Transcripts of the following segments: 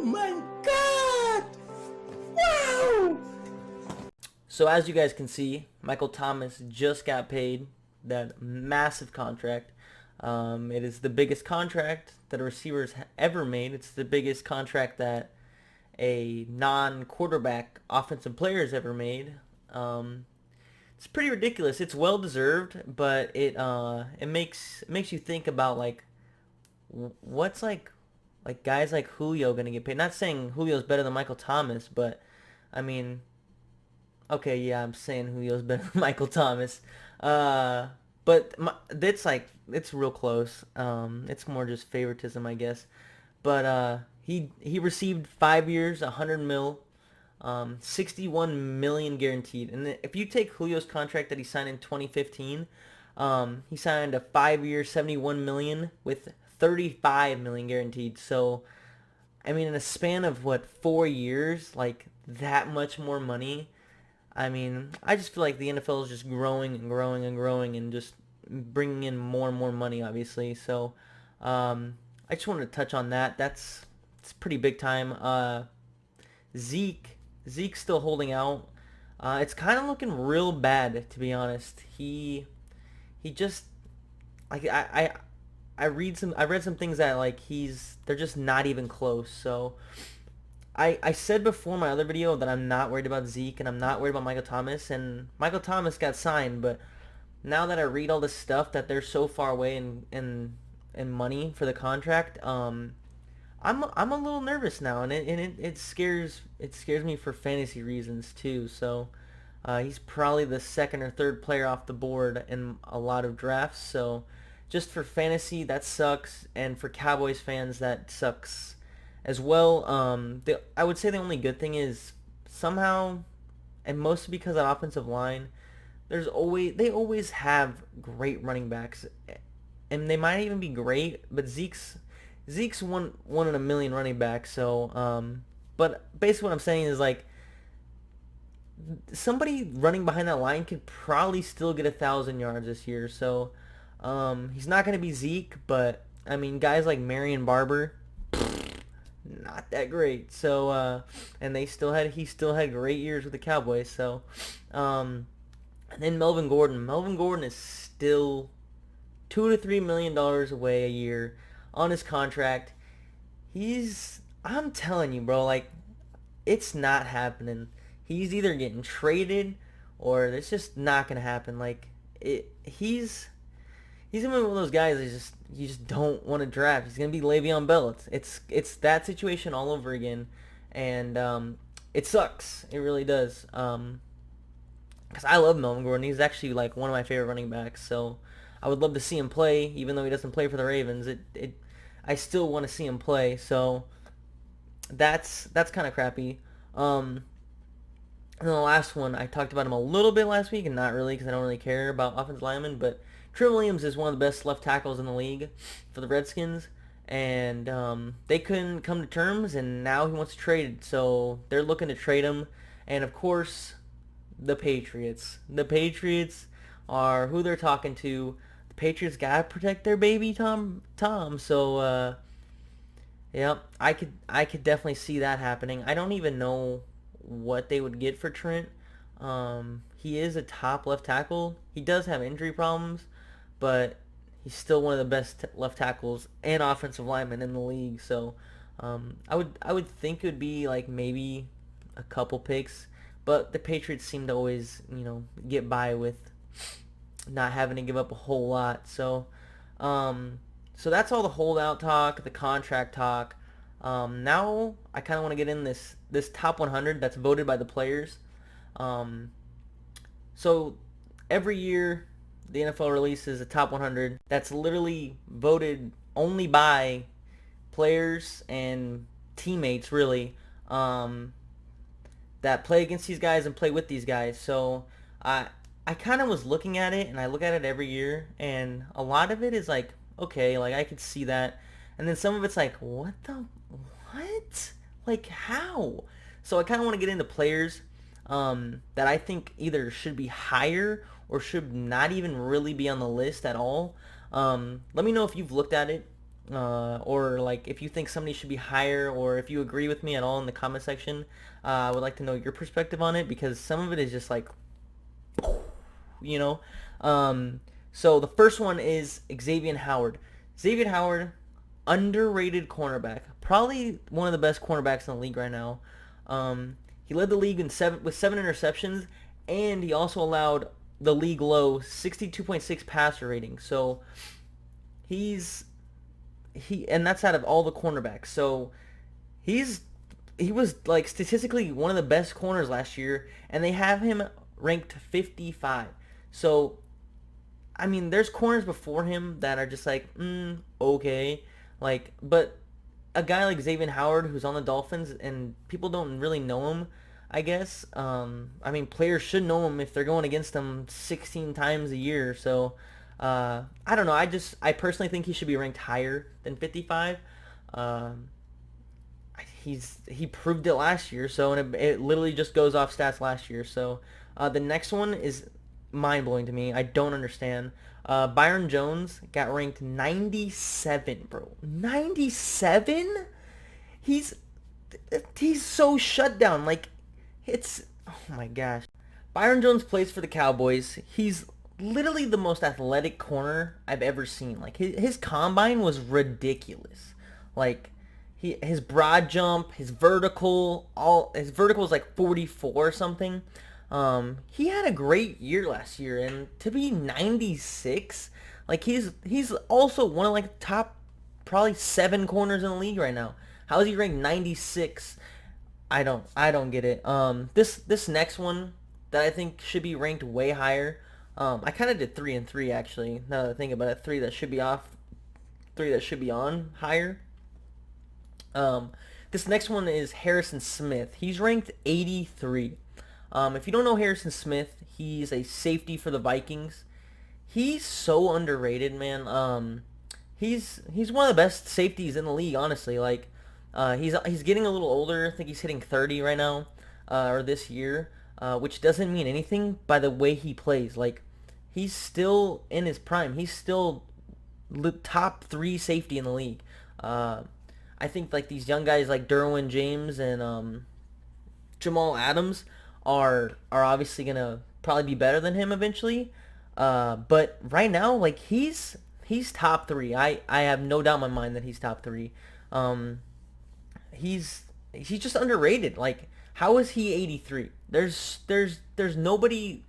my God! Wow! So as you guys can see, Michael Thomas just got paid that massive contract. It is the biggest contract that a receiver's ever made. It's the biggest contract that a non-quarterback offensive player has ever made. It's pretty ridiculous. It's well deserved, but it makes you think about like what's like guys like Julio gonna get paid. Not saying Julio's better than Michael Thomas, but I mean, okay, yeah, I'm saying Julio's better than Michael Thomas. But it's real close. It's more just favoritism, I guess. But he received 5 years, 100 mil, 61 million guaranteed. And if you take Julio's contract that he signed in 2015, he signed a 5-year, 71 million with 35 million guaranteed. So, I mean, in a span of 4 years, like that much more money. I mean, I just feel like the NFL is just growing and growing and growing and just bringing in more and more money, obviously. So, I just wanted to touch on that. It's pretty big time. Zeke's still holding out. It's kind of looking real bad, to be honest. He just like I read some things that like they're just not even close. So I said before my other video that I'm not worried about Zeke and I'm not worried about Michael Thomas, and Michael Thomas got signed, but now that I read all this stuff that they're so far away in money for the contract, I'm a little nervous now, and it scares me for fantasy reasons too. So he's probably the second or third player off the board in a lot of drafts. So just for fantasy, that sucks, and for Cowboys fans, that sucks as well. I would say the only good thing is somehow, and mostly because of offensive line, they always have great running backs, and they might even be great, but Zeke's one in a million running back. So, but basically what I'm saying is like somebody running behind that line could probably still get 1,000 yards this year. So, he's not going to be Zeke, but I mean guys like Marion Barber, not that great. So, and he still had great years with the Cowboys. So, and then Melvin Gordon. Melvin Gordon is still $2 to $3 million away a year on his contract. I'm telling you, bro, like, it's not happening. He's either getting traded or it's just not gonna happen. Like, he's gonna be one of those guys that you just don't want to draft. He's gonna be Le'Veon Bell. It's that situation all over again, and it sucks. It really does. Because I love Melvin Gordon. He's actually like one of my favorite running backs. So I would love to see him play, even though he doesn't play for the Ravens. I still want to see him play. So that's kind of crappy. And then the last one, I talked about him a little bit last week, and not really because I don't really care about offensive linemen. But Trent Williams is one of the best left tackles in the league for the Redskins, and they couldn't come to terms, and now he wants to trade. So they're looking to trade him, and of course, the Patriots. The Patriots are who they're talking to. The Patriots gotta protect their baby Tom. So yeah, I could definitely see that happening. I don't even know what they would get for Trent. He is a top left tackle. He does have injury problems, but he's still one of the best left tackles and offensive linemen in the league. So I would think it would be like maybe a couple picks, but the Patriots seem to always get by with not having to give up a whole lot. So so that's all the holdout talk, the contract talk. Now I kind of want to get in this top 100 that's voted by the players. So every year the NFL releases a top 100 that's literally voted only by players and teammates, really, that play against these guys and play with these guys. So I kind of was looking at it, and I look at it every year, and a lot of it is like, okay, like I could see that, and then some of it's like, what? Like, how? So I kind of want to get into players that I think either should be higher or should not even really be on the list at all. Let me know if you've looked at it or like if you think somebody should be higher, or if you agree with me at all in the comment section. I would like to know your perspective on it, because some of it is just like, you know. Um, so the first one is Xavier Howard. Xavier Howard, underrated cornerback, probably one of the best cornerbacks in the league right now. He led the league with 7 interceptions, and he also allowed the league low 62.6 passer rating. So and that's out of all the cornerbacks. So he's he was like statistically one of the best corners last year, and they have him ranked 55. So I mean, there's corners before him that are just like, okay, like, but a guy like Xavier Howard, who's on the Dolphins, and people don't really know him, I guess. I mean, players should know him if they're going against him 16 times a year. So, I don't know. I personally think he should be ranked higher than 55. Um, he proved it last year. So, and it literally just goes off stats last year. So, the next one is mind blowing to me. I don't understand. Byron Jones got ranked 97, bro. 97? He's so shut down. Like, it's, oh my gosh. Byron Jones plays for the Cowboys. He's literally the most athletic corner I've ever seen. Like, his combine was ridiculous. Like, his broad jump, his vertical is like 44 or something. He had a great year last year, and to be 96, like he's also one of like the top probably 7 corners in the league right now. How is he ranked 96? I don't get it. This next one that I think should be ranked way higher. I kind of did 3 and 3 actually. Now that I think about it, 3 that should be off, 3 that should be on higher. This next one is Harrison Smith. He's ranked 83. If you don't know Harrison Smith, he's a safety for the Vikings. He's so underrated, man. He's one of the best safeties in the league, honestly. Like, he's getting a little older. I think he's hitting 30 right now, or this year, which doesn't mean anything by the way he plays. Like, he's still in his prime. He's still top 3 safety in the league. I think like these young guys like Derwin James and Jamal Adams are obviously gonna probably be better than him eventually. But right now, like he's top 3. I have no doubt in my mind that he's top 3. He's just underrated. Like, how is he 83? There's nobody.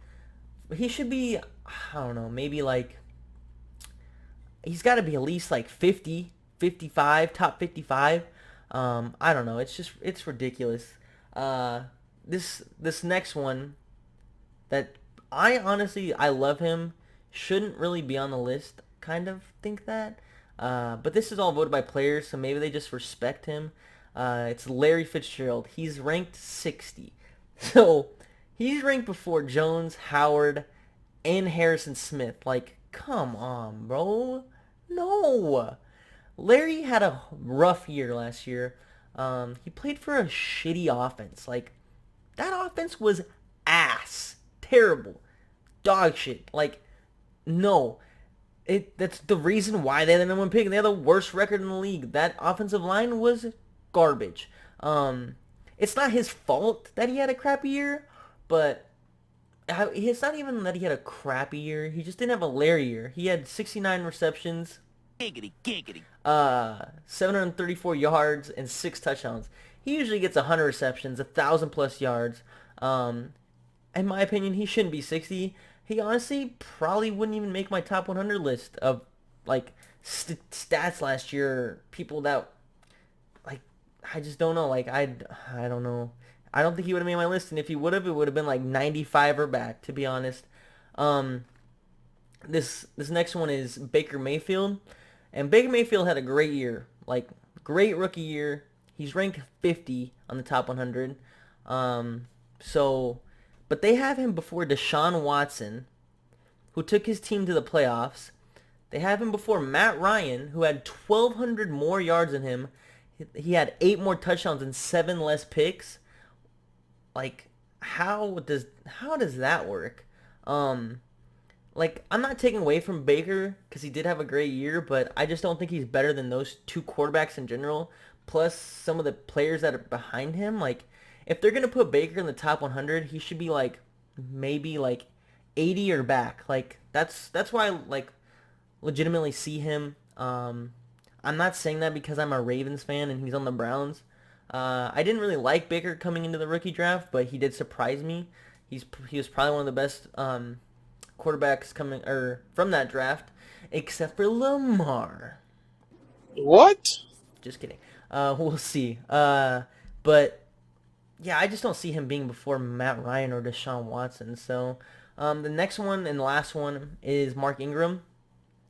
He should be, I don't know, maybe like, he's got to be at least like 50, 55, top 55. I don't know. It's ridiculous. This next one that I love him, shouldn't really be on the list. Kind of think that. But this is all voted by players, so maybe they just respect him. It's Larry Fitzgerald. He's ranked 60. So he's ranked before Jones, Howard, and Harrison Smith. Like, come on, bro. No. Larry had a rough year last year. He played for a shitty offense. Like, that offense was ass. Terrible. Dog shit. Like, no. That's the reason why they had the number 1 pick. They had the worst record in the league. That offensive line was garbage. It's not his fault that he had a crappy year, but it's not even that he had a crappy year. He just didn't have a Larry year. He had 69 receptions, Giggity, giggity. 734 yards, and 6 touchdowns. He usually gets 100 receptions, 1,000 plus yards. In my opinion, he shouldn't be 60. He honestly probably wouldn't even make my top 100 list of like stats last year. People that, like, I just don't know. Like, I don't know. I don't think he would have made my list, and if he would have, it would have been like 95 or back, to be honest. This next one is Baker Mayfield, and Baker Mayfield had a great year, like great rookie year. He's ranked 50 on the top 100. But they have him before Deshaun Watson, who took his team to the playoffs. They have him before Matt Ryan, who had 1,200 more yards than him. He had 8 more touchdowns and 7 less picks. Like, how does that work? like, I'm not taking away from Baker because he did have a great year, but I just don't think he's better than those two quarterbacks in general. Plus, some of the players that are behind him. Like, if they're gonna put Baker in the top 100, he should be like maybe like 80 or back. Like, that's why I like legitimately see him. I'm not saying that because I'm a Ravens fan and he's on the Browns. I didn't really like Baker coming into the rookie draft, but he did surprise me. He was probably one of the best quarterbacks coming or from that draft, except for Lamar. What? Just kidding. We'll see. But yeah, I just don't see him being before Matt Ryan or Deshaun Watson. So the next one and the last one is Mark Ingram.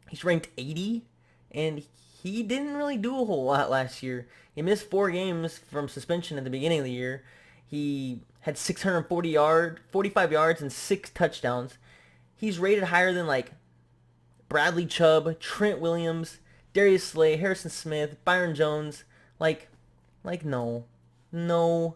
He's ranked 80, and he didn't really do a whole lot last year. He missed 4 games from suspension at the beginning of the year. He had 45 yards, and 6 touchdowns. He's rated higher than like Bradley Chubb, Trent Williams, Darius Slay, Harrison Smith, Byron Jones. Like, no, no.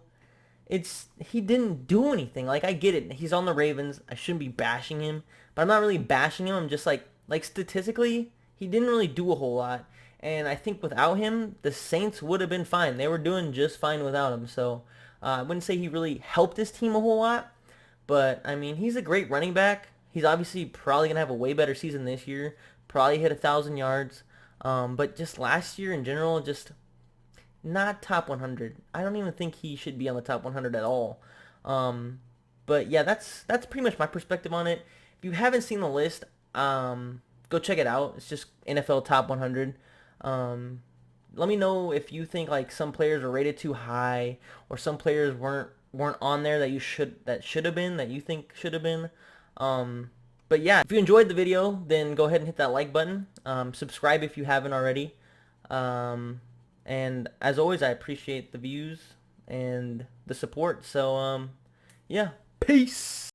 He didn't do anything. Like, I get it. He's on the Ravens. I shouldn't be bashing him, but I'm not really bashing him. I'm just like statistically, he didn't really do a whole lot. And I think without him, the Saints would have been fine. They were doing just fine without him. So I wouldn't say he really helped his team a whole lot. But, I mean, he's a great running back. He's obviously probably going to have a way better season this year. Probably hit 1,000 yards. But just last year in general, just not top 100. I don't even think he should be on the top 100 at all. But yeah, that's pretty much my perspective on it. If you haven't seen the list, go check it out. It's just NFL Top 100. Let me know if you think like some players are rated too high or some players weren't on there that should have been that you think should have been. But yeah, if you enjoyed the video, then go ahead and hit that like button. Subscribe if you haven't already. And as always, I appreciate the views and the support. So yeah, peace.